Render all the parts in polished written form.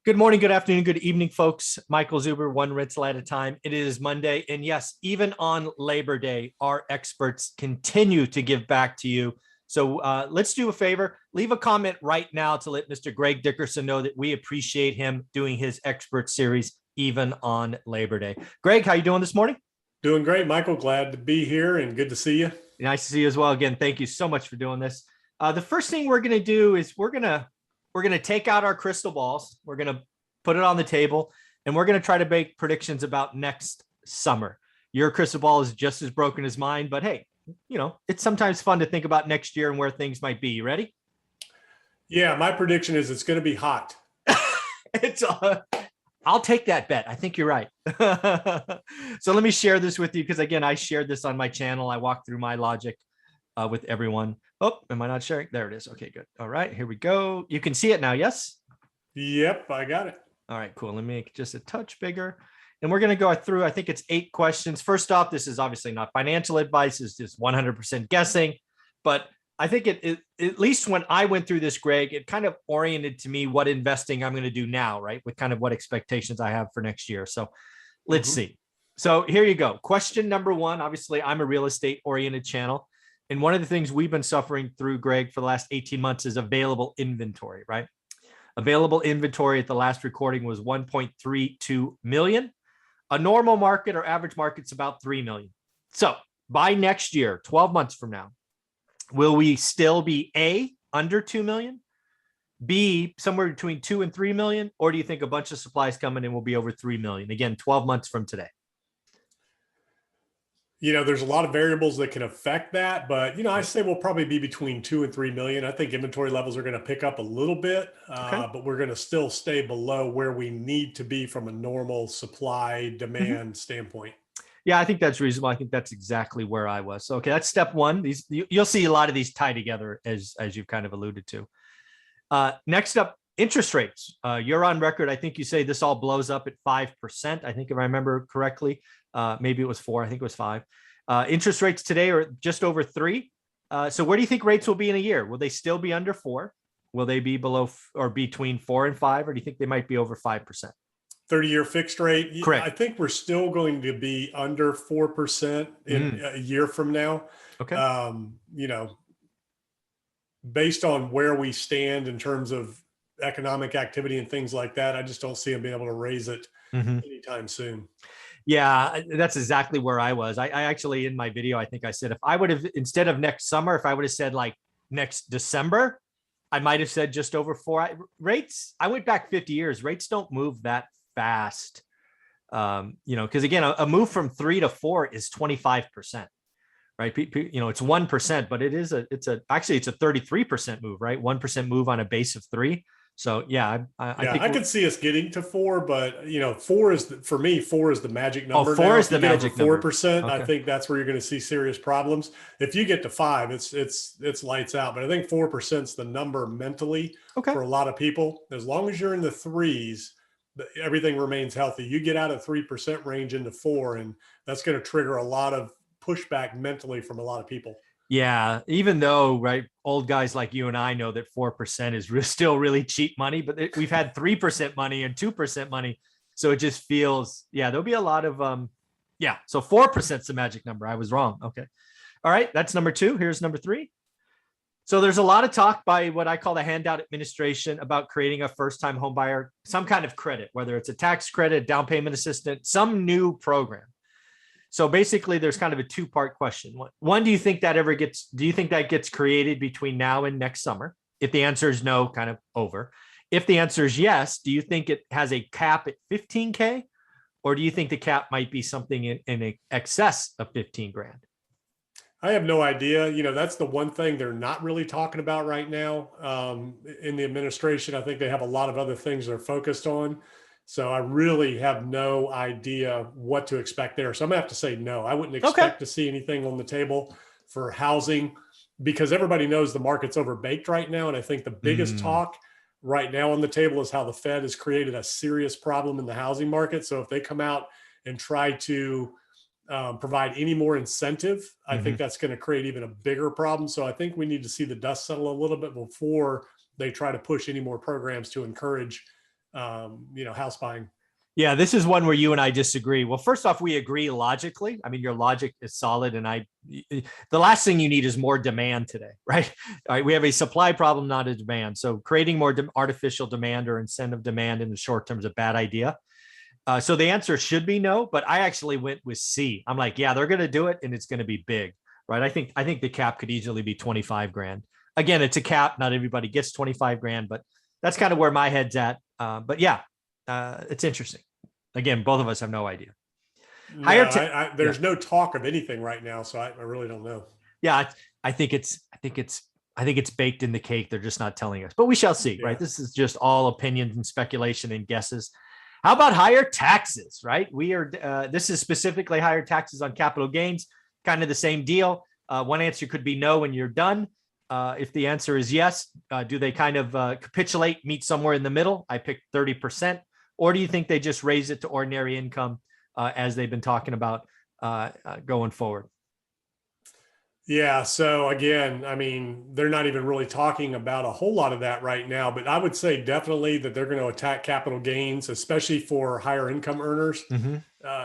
Good morning, good afternoon, good evening, folks. Michael Zuber, one rental at a time. It is Monday. And yes, even on Labor Day, our experts continue to give back to you. So let's do a favor. Leave a comment right now to let Mr. Greg Dickerson know that we appreciate him doing his expert series even on Labor Day. Greg, how you doing this morning? Doing great, Michael. Glad to be here and good to see you. Nice to see you as well. Again, thank you so much for doing this. The first thing we're going to do is we're going to take out our crystal balls. We're going to put it on the table and we're going to try to make predictions about next summer. Your crystal ball is just as broken as mine, but hey, you know, it's sometimes fun to think about next year and where things might be. You ready? Yeah, my prediction is it's going to be hot. I'll take that bet. I think you're right. So let me share this with you because again, I shared this on my channel. I walked through my logic with everyone. Oh, am I not sharing? There it is. Okay, good. All right, here we go. You can see it now. Yes. Yep, I got it. All right, cool. Let me make it just a touch bigger. And we're going to go through, I think it's 8 questions. First off, this is obviously not financial advice. It's just 100% guessing. But I think it at least when I went through this, Greg, it kind of oriented to me what investing I'm going to do now, right? With kind of what expectations I have for next year. So let's see. So here you go. Question number 1. Obviously, I'm a real estate oriented channel. And one of the things we've been suffering through, Greg, for the last 18 months is available inventory, right? Available inventory at the last recording was 1.32 million. A normal market or average market's about 3 million. So by next year, 12 months from now, will we still be A, under 2 million, B, somewhere between 2 and 3 million, or do you think a bunch of supplies coming in will be over 3 million? Again, 12 months from today. You know, there's a lot of variables that can affect that, but, you know, I say we'll probably be between 2 and 3 million. I think inventory levels are going to pick up a little bit, but we're going to still stay below where we need to be from a normal supply demand standpoint. Yeah, I think that's reasonable. I think that's exactly where I was. So, okay, that's step 1. You'll see a lot of these tie together as you've kind of alluded to. Next up, interest rates. You're on record. I think you say this all blows up at 5%. I think if I remember correctly, maybe it was 4. I think it was 5. Interest rates today are just over 3. So where do you think rates will be in a year? Will they still be under 4? Will they be below or between 4 and 5? Or do you think they might be over 5%? 30-year fixed rate. Correct. I think we're still going to be under 4% in a year from now. Okay. You know, based on where we stand in terms of economic activity and things like that, I just don't see them being able to raise it anytime soon. Yeah, that's exactly where I was. I actually, in my video, I think I said, if I would have, instead of next summer, if I would have said like next December, I might have said just over 4. Rates, I went back 50 years. Rates don't move that fast. You know, because again, a move from 3 to 4 is 25%. Right. You know, it's 1%, but it's a 33% move, right? 1% move on a base of 3. So yeah, I think I could see us getting to 4, but you know, 4 is for me, 4 is the magic number. Oh, 4 is the magic number. 4%. I think that's where you're going to see serious problems. If you get to 5, it's lights out. But I think 4% is the number mentally for a lot of people. As long as you're in the 3s, everything remains healthy. You get out of 3% range into 4, and that's going to trigger a lot of pushback mentally from a lot of people. Yeah, even though, right, old guys like you and I know that 4% is still really cheap money, but we've had 3% money and 2% money. So it just feels, yeah, there'll be a lot of, so 4% is the magic number. I was wrong. Okay. All right. That's number 2. Here's number 3. So there's a lot of talk by what I call the handout administration about creating a first-time home buyer, some kind of credit, whether it's a tax credit, down payment assistance, some new program. So basically, there's kind of a 2-part question. One, do you think that gets created between now and next summer? If the answer is no, kind of over. If the answer is yes, do you think it has a cap at 15K? Or do you think the cap might be something in excess of 15 grand? I have no idea. You know, that's the one thing they're not really talking about right now in the administration. I think they have a lot of other things they're focused on. So I really have no idea what to expect there. So I'm gonna have to say no. I wouldn't expect to see anything on the table for housing because everybody knows the market's overbaked right now. And I think the biggest talk right now on the table is how the Fed has created a serious problem in the housing market. So if they come out and try to provide any more incentive, I think that's going to create even a bigger problem. So I think we need to see the dust settle a little bit before they try to push any more programs to encourage house buying. Yeah, this is one where you and I disagree. Well, first off, we agree logically. I mean, your logic is solid, and the last thing you need is more demand today, right? All right, we have a supply problem, not a demand. So creating more artificial demand or incentive demand in the short term is a bad idea. So the answer should be no, but I actually went with C. I'm like, yeah, they're going to do it, and it's going to be big, right? I think the cap could easily be 25 grand. Again, it's a cap. Not everybody gets 25 grand, but that's kind of where my head's at. But yeah, it's interesting. Again, both of us have no idea. No, there's no talk of anything right now, so I really don't know. Yeah, I think it's baked in the cake. They're just not telling us, but we shall see. Right? This is just all opinions and speculation and guesses. How about higher taxes? Right? This is specifically higher taxes on capital gains. Kind of the same deal. One answer could be no when you're done. If the answer is yes, do they kind of capitulate, meet somewhere in the middle? I picked 30%. Or do you think they just raise it to ordinary income as they've been talking about going forward? Yeah. So again, I mean, they're not even really talking about a whole lot of that right now, but I would say definitely that they're going to attack capital gains, especially for higher income earners. Mm-hmm.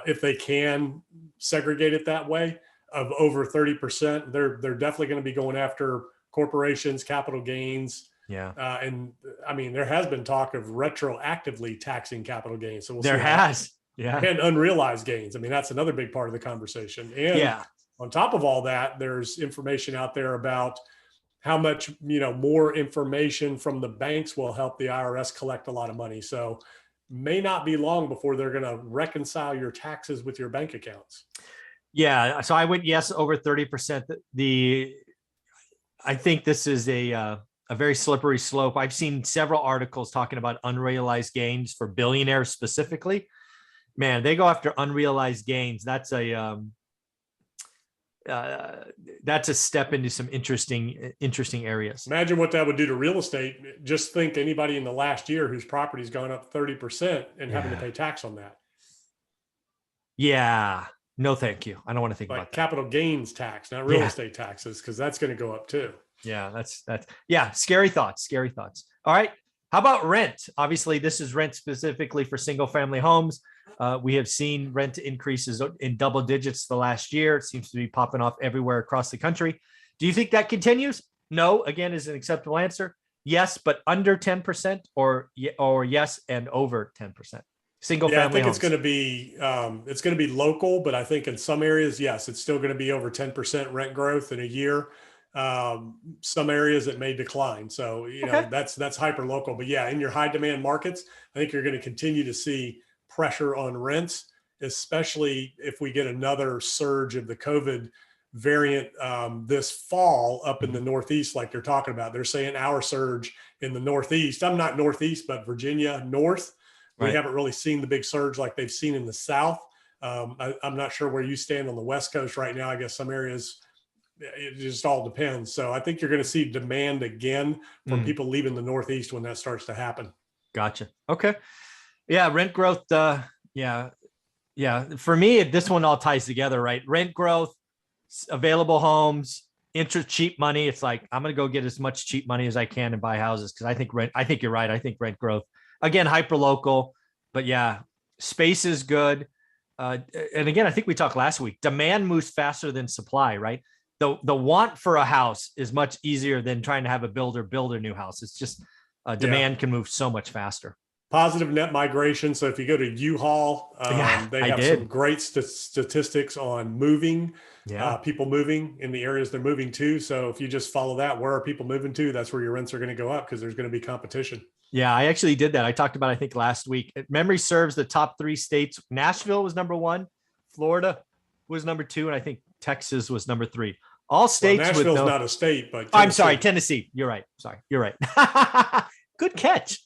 If they can segregate it that way of over 30%, they're definitely going to be going after corporations, capital gains. Yeah. And I mean, there has been talk of retroactively taxing capital gains. So there has. Yeah. And unrealized gains. I mean, that's another big part of the conversation. And on top of all that, there's information out there about how much, more information from the banks will help the IRS collect a lot of money. So may not be long before they're going to reconcile your taxes with your bank accounts. Yeah. So I went yes, over 30%. I think this is a very slippery slope. I've seen several articles talking about unrealized gains for billionaires specifically. Man, they go after unrealized gains. That's a step into some interesting areas. Imagine what that would do to real estate. Just think anybody in the last year whose property's gone up 30% and having to pay tax on that. Yeah. No, thank you. I don't want to think about that. Capital gains tax, not real estate taxes, because that's going to go up too. Yeah, that's scary thoughts. All right. How about rent? Obviously, this is rent specifically for single family homes. We have seen rent increases in double digits the last year. It seems to be popping off everywhere across the country. Do you think that continues? No, again, is an acceptable answer. Yes, but under 10% or yes and over 10%. Single family. I think homes. It's going to be local, but I think in some areas, yes, it's still going to be over 10% rent growth in a year. Some areas it may decline. So, that's hyper local, but in your high demand markets, I think you're going to continue to see pressure on rents, especially if we get another surge of the COVID variant this fall up in the Northeast, like they're talking about. They're saying our surge in the Northeast. I'm not Northeast, but Virginia North. We haven't really seen the big surge like they've seen in the South. I'm not sure where you stand on the West Coast right now. I guess some areas, it just all depends. So I think you're going to see demand again from people leaving the Northeast when that starts to happen. Gotcha. Okay. Yeah. Rent growth. Yeah. For me, this one all ties together, right? Rent growth, available homes, cheap money. It's like, I'm going to go get as much cheap money as I can and buy houses. Cause I think you're right. I think rent growth, again, hyper local, but space is good. And again, I think we talked last week, demand moves faster than supply, right? The want for a house is much easier than trying to have a builder build a new house. It's just demand can move so much faster. Positive net migration. So if you go to U-Haul, they have some great statistics on moving, people moving in the areas they're moving to. So if you just follow that, where are people moving to? That's where your rents are going to go up because there's going to be competition. Yeah, I actually did that. I talked about, I think last week, memory serves, the top 3 states. Nashville was number 1. Florida was number 2. And I think Texas was number 3. All states. Well, Nashville's not a state, but I'm sorry, Tennessee. You're right. Sorry, you're right. Good catch.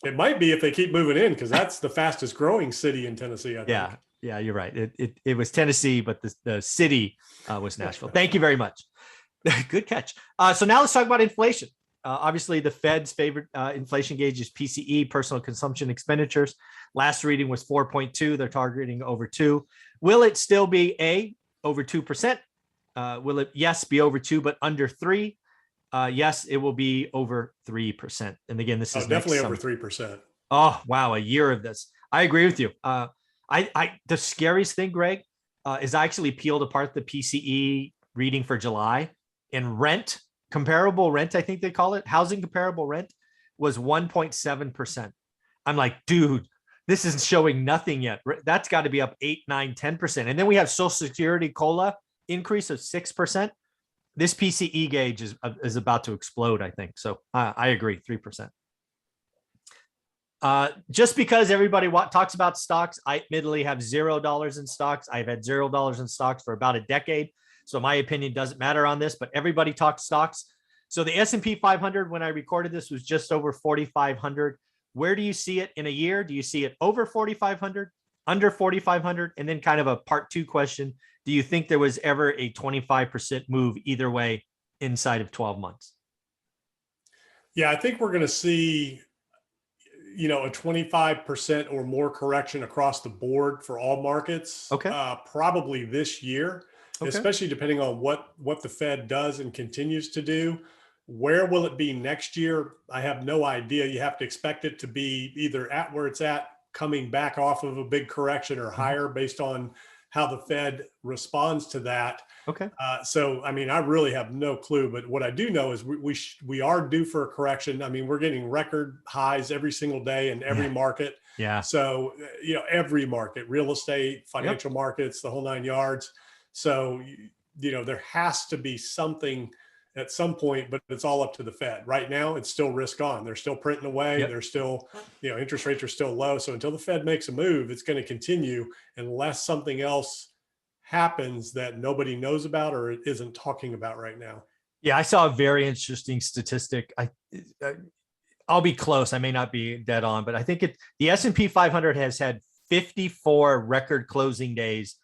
It might be if they keep moving in, because that's the fastest growing city in Tennessee, I think. Yeah, you're right. It was Tennessee, but the city was Nashville. Thank you very much. Good catch. So now let's talk about inflation. Obviously, the Fed's favorite inflation gauge is PCE, personal consumption expenditures. Last reading was 4.2. They're targeting over 2. Will it still be A, over 2%? Will it, yes, be over 2, but under 3? Yes, it will be over 3%. And again, this is definitely over 3%. Oh, wow. A year of this. I agree with you. The scariest thing, Greg, is I actually peeled apart the PCE reading for July, and rent, comparable rent, I think they call it, housing comparable rent was 1.7%. I'm like, dude, this is showing nothing yet. That's got to be up 8, 9, 10%. And then we have Social Security COLA increase of 6%. This PCE gauge is about to explode, I think. So I agree, 3%. Just because everybody talks about stocks, I admittedly have $0 in stocks. I've had $0 in stocks for about a decade. So my opinion doesn't matter on this, but everybody talks stocks. So the S&P 500, when I recorded this, was just over 4,500. Where do you see it in a year? Do you see it over 4,500, under 4,500? And then kind of a part two question. Do you think there was ever a 25% move either way inside of 12 months? Yeah, I think we're going to see, a 25% or more correction across the board for all markets, Okay. probably this year, Okay. especially depending on what the Fed does and continues to do. Where will it be next year? I have no idea. You have to expect it to be either at where it's at, coming back off of a big correction, or higher based on how the Fed responds to that. Okay. So, I mean, I really have no clue, but what I do know is we are due for a correction. I mean, we're getting record highs every single day in every market. Yeah. So, every market, real estate, financial markets, the whole 9 yards. So, there has to be something at some point, but it's all up to the Fed. Right now, it's still risk on. They're still printing away. They're still, interest rates are still low. So until the Fed makes a move, it's going to continue unless something else happens that nobody knows about or isn't talking about right now. Yeah, I saw a very interesting statistic. I'll be close. I may not be dead on, but I think the S&P 500 has had 54 record closing days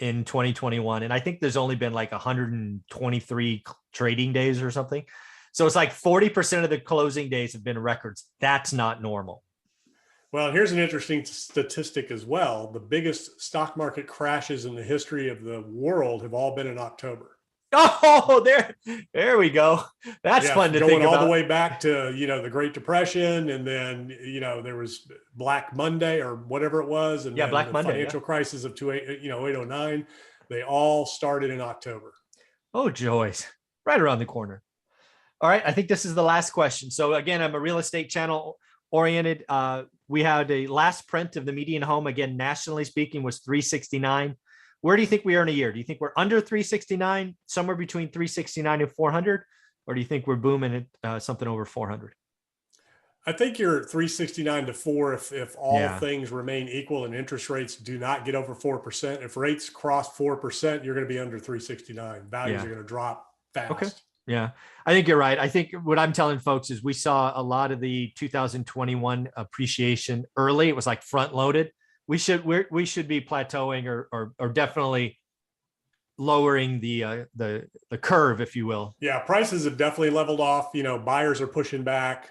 in 2021. And I think there's only been like 123 trading days or something. So it's like 40% of the closing days have been records. That's not normal. Well, here's an interesting statistic as well. The biggest stock market crashes in the history of the world have all been in October. Oh, there we go. That's fun to think about. Going all the way back to, the Great Depression, and then, there was Black Monday or whatever it was. And Black Monday, financial crisis of 0809. They all started in October. Oh, joys. Right around the corner. All right. I think this is the last question. So again, I'm a real estate channel oriented. We had a last print of the median home, again, nationally speaking, was 369. Where do you think we are in a year? Do you think we're under 369, somewhere between 369 and 400? Or do you think we're booming at something over 400? I think you're 369 to 4 if all things remain equal and interest rates do not get over 4%. If rates cross 4%, you're going to be under 369. Values are going to drop fast. Okay. Yeah, I think you're right. I think what I'm telling folks is we saw a lot of the 2021 appreciation early. It was like front loaded. We should be plateauing or definitely lowering the curve, if you will. Yeah, prices have definitely leveled off. Buyers are pushing back.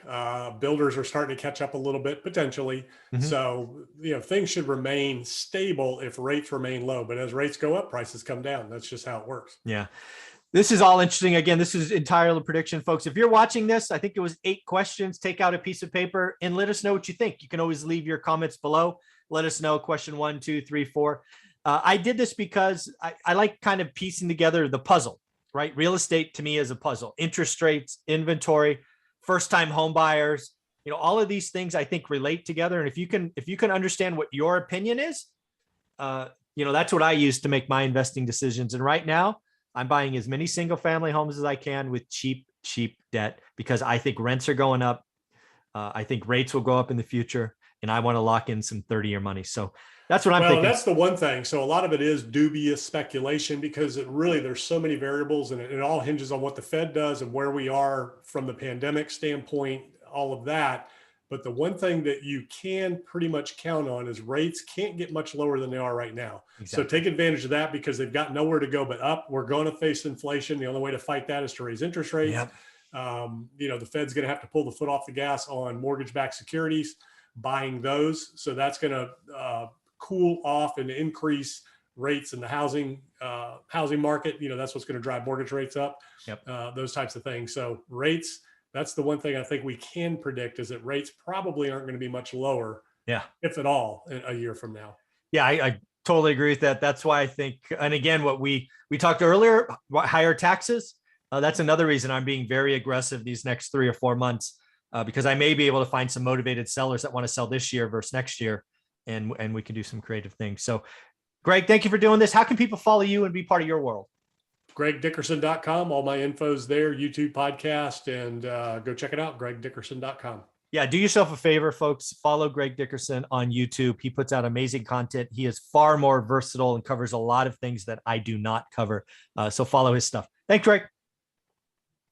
Builders are starting to catch up a little bit potentially. So, things should remain stable if rates remain low. But as rates go up, prices come down. That's just how it works. Yeah. This is all interesting. Again, this is entirely prediction, folks. If you're watching this, I think it was 8 questions. Take out a piece of paper and let us know what you think. You can always leave your comments below. Let us know question 1, 2, 3, 4. I did this because I like kind of piecing together the puzzle, right? Real estate to me is a puzzle. Interest rates, inventory, first-time home buyers, all of these things I think relate together. And if you can understand what your opinion is, that's what I use to make my investing decisions. And right now, I'm buying as many single family homes as I can with cheap debt because I think rents are going up. I think rates will go up in the future, and I want to lock in some 30-year money. So that's what I'm thinking. That's the one thing. So a lot of it is dubious speculation because there's so many variables, and it all hinges on what the Fed does and where we are from the pandemic standpoint, all of that. But the one thing that you can pretty much count on is rates can't get much lower than they are right now. Exactly. So take advantage of that because they've got nowhere to go but up. We're going to face inflation. The only way to fight that is to raise interest rates. Yep. The Fed's going to have to pull the foot off the gas on mortgage-backed securities, buying those. So that's going to cool off and increase rates in the housing market. That's what's going to drive mortgage rates up. Yep. Those types of things. So rates That's the one thing I think we can predict, is that rates probably aren't going to be much lower, Yeah. if at all, a year from now. Yeah, I totally agree with that. That's why I think, and again, what we talked earlier, higher taxes. That's another reason I'm being very aggressive these next 3 or 4 months, because I may be able to find some motivated sellers that want to sell this year versus next year, and we can do some creative things. So, Greg, thank you for doing this. How can people follow you and be part of your world? GregDickerson.com. All my info's there, YouTube podcast, and go check it out, GregDickerson.com. Yeah, do yourself a favor, folks. Follow Greg Dickerson on YouTube. He puts out amazing content. He is far more versatile and covers a lot of things that I do not cover. So follow his stuff. Thanks, Greg.